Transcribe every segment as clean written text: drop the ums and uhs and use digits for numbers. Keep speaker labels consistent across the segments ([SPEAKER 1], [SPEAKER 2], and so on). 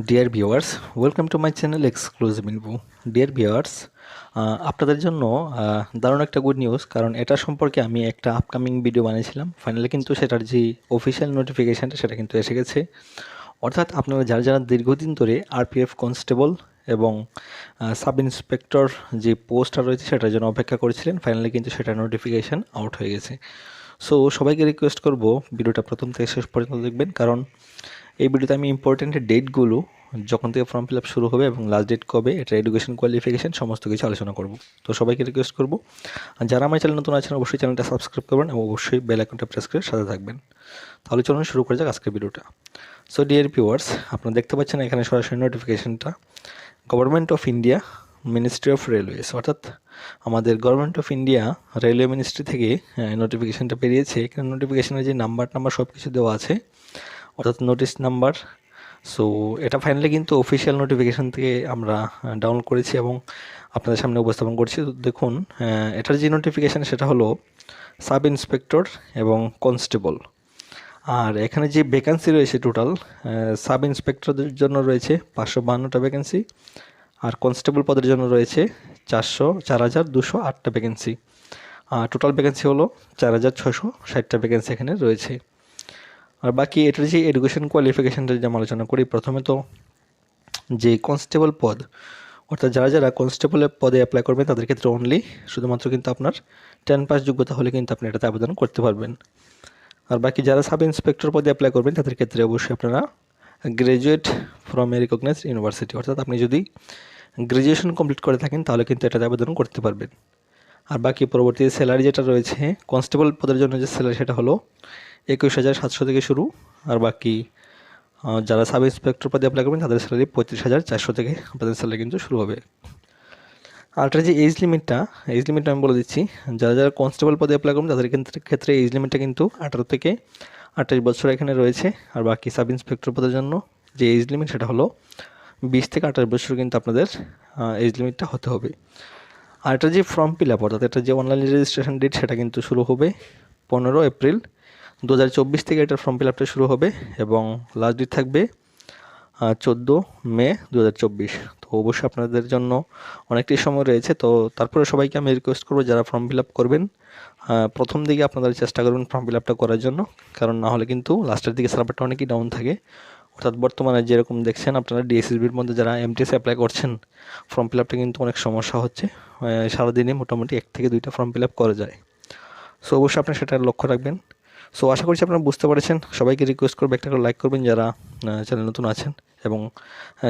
[SPEAKER 1] Dear viewers, welcome to my channel exclusive info. Dear viewers, আপনাদের জন্য দারুণ একটা গুড নিউজ, কারণ এটা সম্পর্কে আমি একটা আপকামিং ভিডিও বানিয়েছিলাম। ফাইনালি কিন্তু সেটার যে অফিসিয়াল নোটিফিকেশানটা সেটা কিন্তু এসে গেছে। অর্থাৎ আপনারা যারা যারা দীর্ঘদিন ধরে আরপিএফ কনস্টেবল এবং সাব ইন্সপেক্টর যে পোস্টটা রয়েছে সেটার জন্য অপেক্ষা করেছিলেন, ফাইনালি কিন্তু সেটার নোটিফিকেশান আউট হয়ে গেছে। সো সবাইকে রিকোয়েস্ট করব ভিডিওটা প্রথম থেকে শেষ পর্যন্ত দেখবেন, কারণ এই ভিডিওতে আমি ইম্পর্টেন্ট ডেটগুলো, যখন থেকে ফর্ম ফিল আপ শুরু হবে এবং লাস্ট ডেট কবে, এটা এডুকেশন কোয়ালিফিকেশান সমস্ত কিছু আলোচনা করব। তো সবাইকে রিকোয়েস্ট করব, আর যারা আমার চ্যানেল নতুন আছেন অবশ্যই চ্যানেলটা সাবস্ক্রাইব করবেন এবং অবশ্যই বেল আইকনটা প্রেস করে সাথে থাকবেন। তাহলে চলুন শুরু করা যাক আজকের ভিডিওটা। সো ডিয়ার ভিউয়ার্স, আপনারা দেখতে পাচ্ছেন এখানে সরাসরি নোটিফিকেশানটা government of India, ministry of railways, অর্থাৎ আমাদের government of India railway ministry থেকে নোটিফিকেশানটা বেরিয়েছে। এখানে নোটিফিকেশানের যে নাম্বার সব কিছু দেওয়া আছে, অর্থাৎ নোটিশ নাম্বার। সো এটা ফাইনালি কিন্তু অফিসিয়াল নোটিফিকেশান থেকে আমরা ডাউনলোড করেছি এবং আপনাদের সামনে উপস্থাপন করছি। তো দেখুন, এটার যে নোটিফিকেশান সেটা হলো সাব ইন্সপেক্টর এবং কনস্টেবল। আর এখানে যে ভ্যাকেন্সি রয়েছে টোটাল, সাব ইন্সপেক্টরদের জন্য রয়েছে 552টা ভ্যাকেন্সি, আর কনস্টেবল পদের জন্য রয়েছে 4,208টা ভ্যাকেন্সি। টোটাল ভ্যাকেন্সি হলো 4,660টা ভ্যাকেন্সি এখানে রয়েছে। আর বাকি এটার যে এডুকেশন কোয়ালিফিকেশানটা যদি আমরা আলোচনা করি, প্রথমে তো যে কনস্টেবল পদ, অর্থাৎ যারা যারা কনস্টেবলের পদে অ্যাপ্লাই করবেন তাদের ক্ষেত্রে অনলি শুধুমাত্র কিন্তু আপনার 10 পাস যোগ্যতা হলে কিন্তু আপনি এটাতে আবেদন করতে পারবেন। আর বাকি যারা সাব ইন্সপেক্টর পদে অ্যাপ্লাই করবেন তাদের ক্ষেত্রে অবশ্যই আপনারা graduate from a recognised university, অর্থাৎ আপনি যদি গ্র্যাজুয়েশন কমপ্লিট করে থাকেন তাহলে কিন্তু এটাতে আবেদন করতে পারবেন। আর বাকি পরবর্তী স্যালারি যেটা রয়েছে কনস্টেবল পদের জন্য যে স্যালারি সেটা হলো 21,700 থেকে শুরু। আর বাকি যারা সাব ইন্সপেক্টর পদে অ্যাপ্লাই করবেন তাদের স্যালারি 35,400 থেকে আপনাদের স্যালারি কিন্তু শুরু হবে। আর এটার যে এজ লিমিটটা আমি বলে দিচ্ছি। যারা যারা কনস্টেবল পদে অ্যাপ্লাই করবেন তাদের ক্ষেত্রে এজ লিমিটটা কিন্তু 18 থেকে 28 বছর এখানে রয়েছে। আর বাকি সাব ইন্সপেক্টর পদের জন্য যে এজ লিমিট সেটা হলো 20 থেকে 28 বছর কিন্তু আপনাদের এজ লিমিটটা হতে হবে। আর এটা যে ফর্ম ফিল আপ, অর্থাৎ এটা যে অনলাইন রেজিস্ট্রেশন ডেট সেটা কিন্তু শুরু হবে 15 এপ্রিল 2024 থেকে এটার ফর্ম ফিল আপটা শুরু হবে এবং লাস্ট ডেট থাকবে 14 মে 2024। তো অবশ্যই আপনাদের জন্য অনেকটাই সময় রয়েছে। তো তারপরে সবাইকে আমি রিকোয়েস্ট করবো যারা ফর্ম ফিল আপ করবেন প্রথম দিকে আপনারা চেষ্টা করবেন ফর্ম ফিল আপটা করার জন্য, কারণ না হলে কিন্তু লাস্টের দিকে সার্ভারটা অনেকই ডাউন থাকে। অর্থাৎ বর্তমানে যেরকম দেখছেন আপনারা ডিএসএসবির মধ্যে যারা এমটিএস অ্যাপ্লাই করছেন ফর্ম ফিল আপটা কিন্তু অনেক সমস্যা হচ্ছে। সারাদিনে মোটামুটি 1 থেকে 2টা ফর্ম ফিল আপ করা যায়। সো অবশ্যই আপনারা সেটা লক্ষ্য রাখবেন। সো আশা করছি আপনারা বুঝতে পেরেছেন। সবাইকে রিকোয়েস্ট করবো একটা করে লাইক করবেন যারা চ্যানেল নতুন আছেন এবং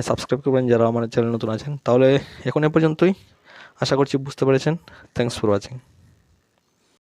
[SPEAKER 1] সাবস্ক্রাইব করবেন যারা আমার চ্যানেল নতুন আছেন। তাহলে এখন এ পর্যন্তই, আশা করছি বুঝতে পেরেছেন। Thanks for watching.